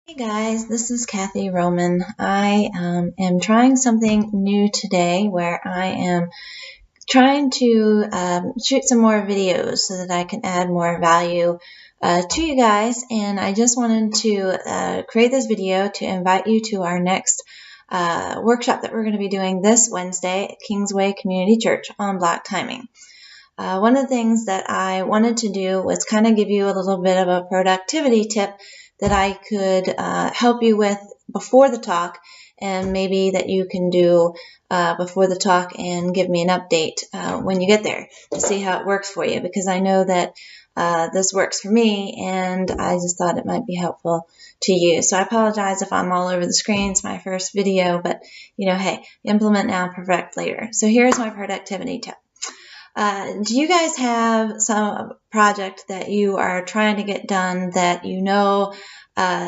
Hey guys, this is Kathy Roman. I am trying something new today where I am trying to shoot some more videos so that I can add more value to you guys. And I just wanted to create this video to invite you to our next workshop that we're going to be doing this Wednesday at Kingsway Community Church on block timing. One of the things that I wanted to do was kind of give you a little bit of a productivity tip that I could help you with before the talk, and maybe that you can do before the talk and give me an update when you get there to see how it works for you, because I know that this works for me and I just thought it might be helpful to you. So I apologize if I'm all over the screen. It's my first video, but hey, implement now, perfect later. So here's my productivity tip. Do you guys have some project that you are trying to get done that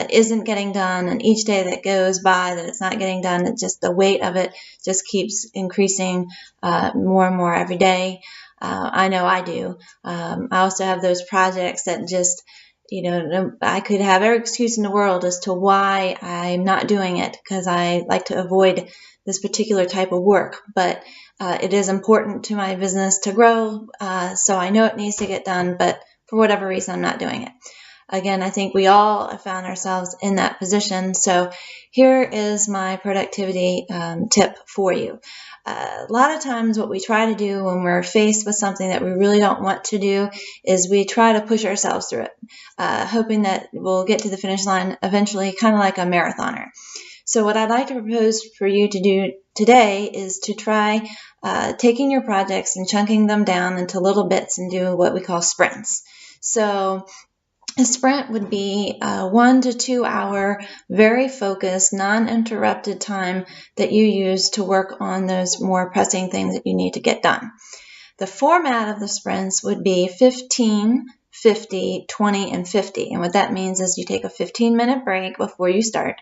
isn't getting done, and each day that goes by that it's not getting done, it's just the weight of it just keeps increasing more and more every day? I know I do. I also have those projects that just, I could have every excuse in the world as to why I'm not doing it, because I like to avoid this particular type of work, but it is important to my business to grow, so I know it needs to get done, but for whatever reason, I'm not doing it. Again, I think we all have found ourselves in that position, so here is my productivity tip for you. A lot of times what we try to do when we're faced with something that we really don't want to do is we try to push ourselves through it, hoping that we'll get to the finish line eventually, kind of like a marathoner. So what I'd like to propose for you to do today is to try taking your projects and chunking them down into little bits and do what we call sprints. So a sprint would be a 1 to 2 hour, very focused, non-interrupted time that you use to work on those more pressing things that you need to get done. The format of the sprints would be 15, 50, 20, and 50. And what that means is you take a 15-minute break before you start,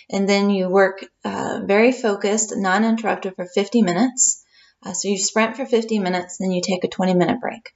and then you work very focused, non-interrupted for 50 minutes. So you sprint for 50 minutes, then you take a 20-minute break.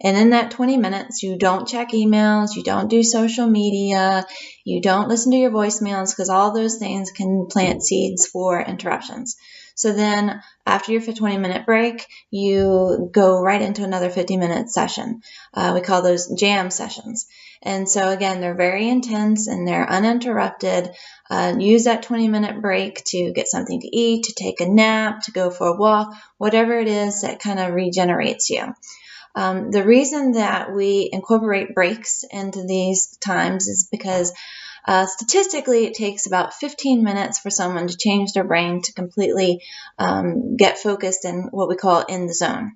And in that 20 minutes, you don't check emails, you don't do social media, you don't listen to your voicemails, because all those things can plant seeds for interruptions. So then after your 20-minute break, you go right into another 50-minute session. We call those jam sessions. And so again, they're very intense and they're uninterrupted. Use that 20-minute break to get something to eat, to take a nap, to go for a walk, whatever it is that kind of regenerates you. The reason that we incorporate breaks into these times is because statistically it takes about 15 minutes for someone to change their brain to completely get focused in what we call in the zone.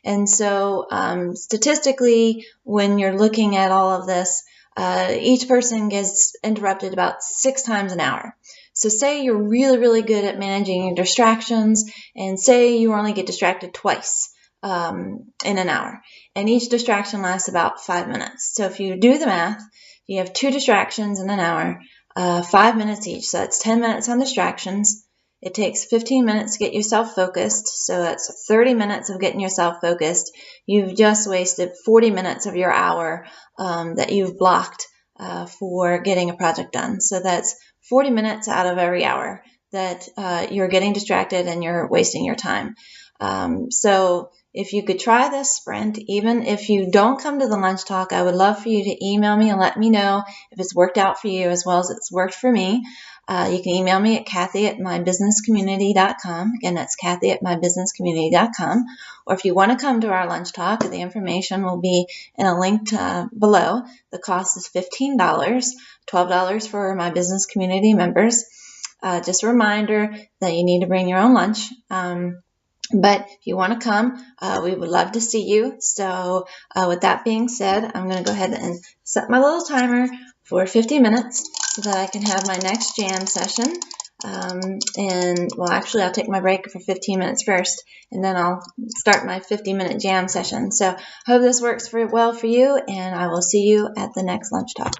And so statistically, when you're looking at all of this, each person gets interrupted about 6 times an hour. So say you're really, really good at managing your distractions, and say you only get distracted twice in an hour, and each distraction lasts about 5 minutes. So if you do the math, you have 2 distractions in an hour, 5 minutes each. So that's 10 minutes on distractions. It takes 15 minutes to get yourself focused. So that's 30 minutes of getting yourself focused. You've just wasted 40 minutes of your hour that you've blocked for getting a project done. So that's 40 minutes out of every hour that you're getting distracted and you're wasting your time. So if you could try this sprint, even if you don't come to the lunch talk, I would love for you to email me and let me know if it's worked out for you as well as it's worked for me. You can email me at Kathy@mybusinesscommunity.com. Again, that's Kathy@mybusinesscommunity.com. Or if you want to come to our lunch talk, the information will be in a link below. The cost is $15, $12 for my business community members. Just a reminder that you need to bring your own lunch. But if you want to come, we would love to see you. So with that being said, I'm going to go ahead and set my little timer for 50 minutes so that I can have my next jam session. Actually, I'll take my break for 15 minutes first, and then I'll start my 50-minute jam session. So I hope this works well for you, and I will see you at the next lunch talk.